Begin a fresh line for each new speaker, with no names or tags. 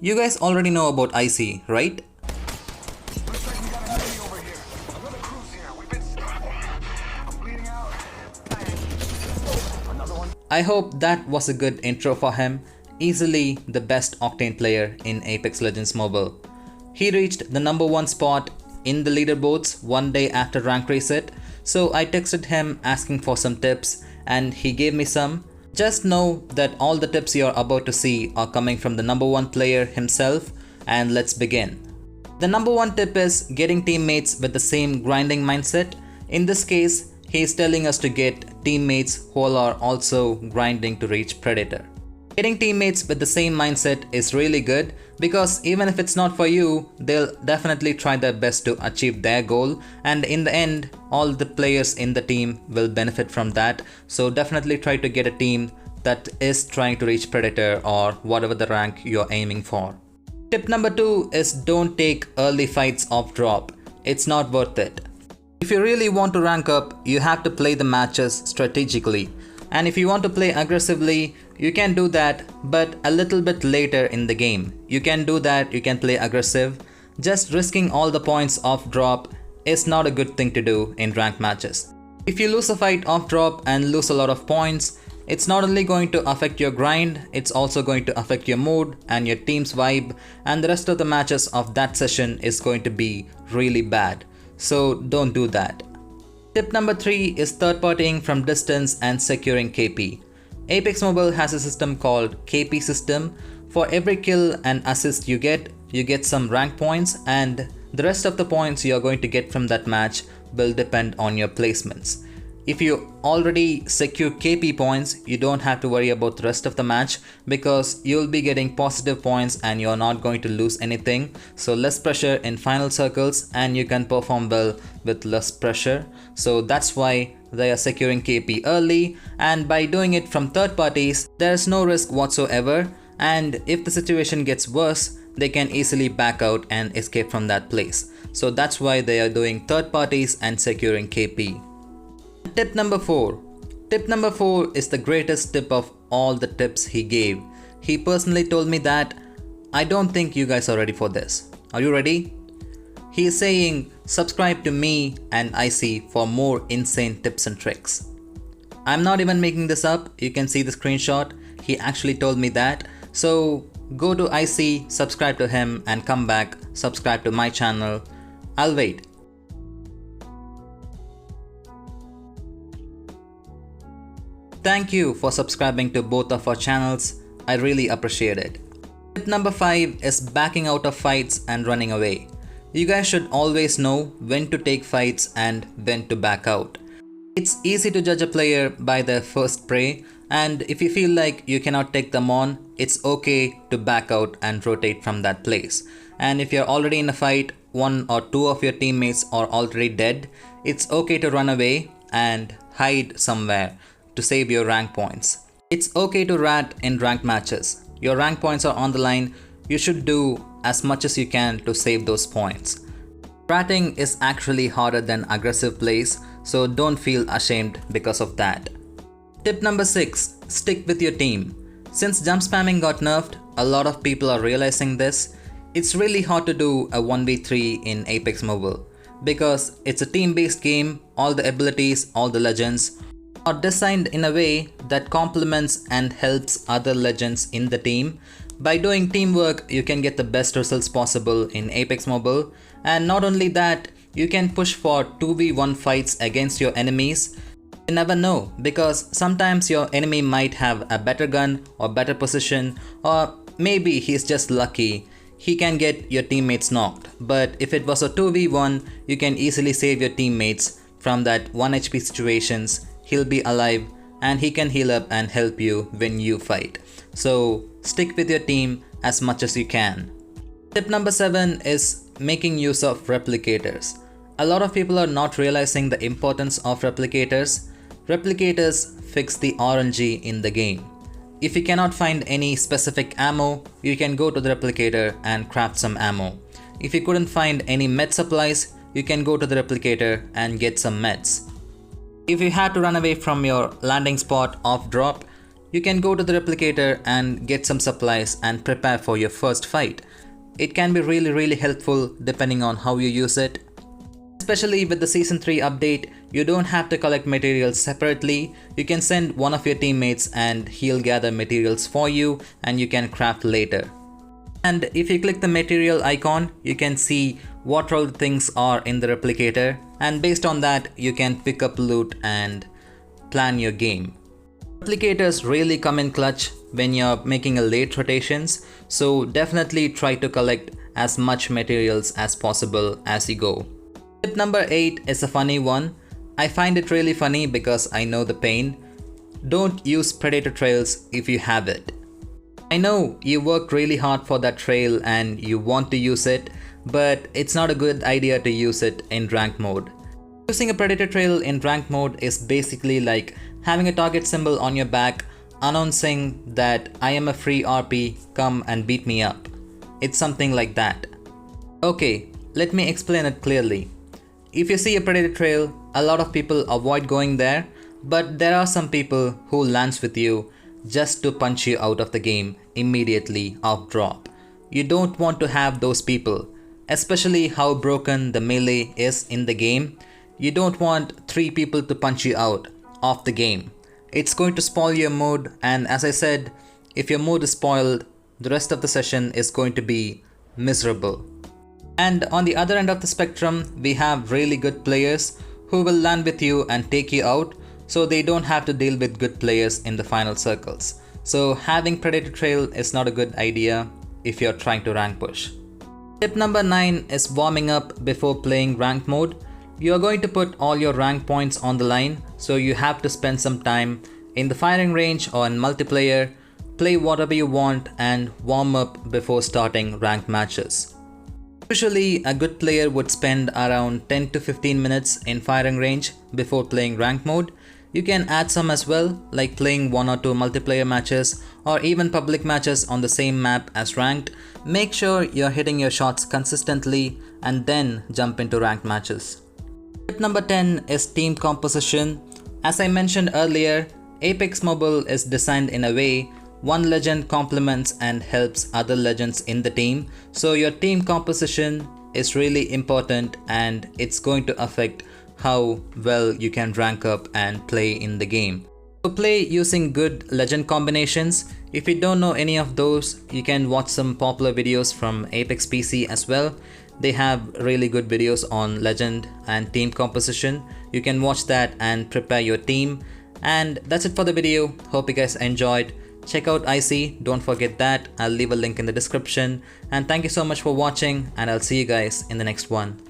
You guys already know about IC, right? I hope that was a good intro for him. Easily the best Octane player in Apex Legends Mobile. He reached the #1 spot in the leaderboards one day after rank reset, so I texted him asking for some tips and he gave me some. Just know that all the tips you're about to see are coming from the #1 player himself, and let's begin. The #1 tip is getting teammates with the same grinding mindset. In this case, he is telling us to get teammates who are also grinding to reach Predator. Getting teammates with the same mindset is really good because even if it's not for you, they'll definitely try their best to achieve their goal, and in the end, all the players in the team will benefit from that. So definitely try to get a team that is trying to reach Predator or whatever the rank you're aiming for. Tip number 2 is don't take early fights off drop. It's not worth it. If you really want to rank up, you have to play the matches strategically. And if you want to play aggressively, you can do that, but a little bit later in the game. You can do that, you can play aggressive. Just risking all the points off drop is not a good thing to do in ranked matches. If you lose a fight off drop and lose a lot of points, it's not only going to affect your grind, it's also going to affect your mood and your team's vibe, and the rest of the matches of that session is going to be really bad. So don't do that. Tip number 3 is third-partying from distance and securing KP. Apex Mobile has a system called KP system. For every kill and assist you get some rank points, and the rest of the points you are going to get from that match will depend on your placements. If you already secure KP points, you don't have to worry about the rest of the match because you'll be getting positive points and you're not going to lose anything. So less pressure in final circles and you can perform well with less pressure. So that's why they are securing KP early, and by doing it from third parties, there's no risk whatsoever, and if the situation gets worse, they can easily back out and escape from that place. So that's why they are doing third parties and securing KP. Tip number 4. Tip number 4 is the greatest tip of all the tips he gave. He personally told me that, I don't think you guys are ready for this. Are you ready? He is saying, subscribe to me and IC for more insane tips and tricks. I'm not even making this up. You can see the screenshot. He actually told me that. So go to IC, subscribe to him, and come back, subscribe to my channel. I'll wait. Thank you for subscribing to both of our channels. I really appreciate it. Tip number 5 is backing out of fights and running away. You guys should always know when to take fights and when to back out. It's easy to judge a player by their first prey, and if you feel like you cannot take them on, it's okay to back out and rotate from that place. And if you're already in a fight, 1 or 2 of your teammates are already dead, it's okay to run away and hide somewhere to save your rank points. It's okay to rat in ranked matches. Your rank points are on the line. You should do as much as you can to save those points. Ratting is actually harder than aggressive plays, so don't feel ashamed because of that. Tip number 6. Stick with your team. Since jump spamming got nerfed, a lot of people are realizing this. It's really hard to do a 1v3 in Apex Mobile because it's a team-based game. All the abilities, all the legends are designed in a way that complements and helps other legends in the team. By doing teamwork, you can get the best results possible in Apex Mobile, and not only that, you can push for 2v1 fights against your enemies. You never know, because sometimes your enemy might have a better gun or better position, or maybe he's just lucky. He can get your teammates knocked, but if it was a 2v1, you can easily save your teammates from that 1 HP situations. He'll be alive and he can heal up and help you when you fight. So stick with your team as much as you can. Tip number 7 is making use of replicators. A lot of people are not realizing the importance of replicators. Replicators fix the RNG in the game. If you cannot find any specific ammo, you can go to the replicator and craft some ammo. If you couldn't find any med supplies, you can go to the replicator and get some meds. If you had to run away from your landing spot off drop, you can go to the replicator and get some supplies and prepare for your first fight. It can be really helpful depending on how you use it. Especially with the Season 3 update, you don't have to collect materials separately. You can send one of your teammates and he'll gather materials for you and you can craft later. And if you click the material icon, you can see what all the things are in the replicator, and based on that you can pick up loot and plan your game. Replicators really come in clutch when you're making a late rotations, so definitely try to collect as much materials as possible as you go. Tip number 8 is a funny one. I find it really funny because I know the pain. Don't use predator trails if you have it. I know you worked really hard for that trail and you want to use it, but it's not a good idea to use it in ranked mode. Using a predator trail in ranked mode is basically like having a target symbol on your back announcing that I am a free RP, come and beat me up. It's something like that. Okay, let me explain it clearly. If you see a predator trail, a lot of people avoid going there, but there are some people who lands with you just to punch you out of the game immediately off drop. You don't want to have those people, especially how broken the melee is in the game. You don't want 3 people to punch you out of the game. It's going to spoil your mood, and as I said, if your mood is spoiled, the rest of the session is going to be miserable. And on the other end of the spectrum, we have really good players who will land with you and take you out, so they don't have to deal with good players in the final circles. So having predator trail is not a good idea if you're trying to rank push. Tip number 9 is warming up before playing ranked mode. You are going to put all your rank points on the line, so you have to spend some time in the firing range or in multiplayer, play whatever you want and warm up before starting ranked matches. Usually a good player would spend around 10 to 15 minutes in firing range before playing ranked mode. You can add some as well, like playing 1 or 2 multiplayer matches or even public matches on the same map as ranked. Make sure you're hitting your shots consistently and then jump into ranked matches. Tip number 10 is team composition. As I mentioned earlier, Apex Mobile is designed in a way one legend complements and helps other legends in the team. So your team composition is really important and it's going to affect how well you can rank up and play in the game. So play using good legend combinations. If you don't know any of those, you can watch some popular videos from Apex PC as well. They have really good videos on legend and team composition. You can watch that and prepare your team. And that's it for the video. Hope you guys enjoyed. Check out IC, don't forget that. I'll leave a link in the description. And thank you so much for watching and I'll see you guys in the next one.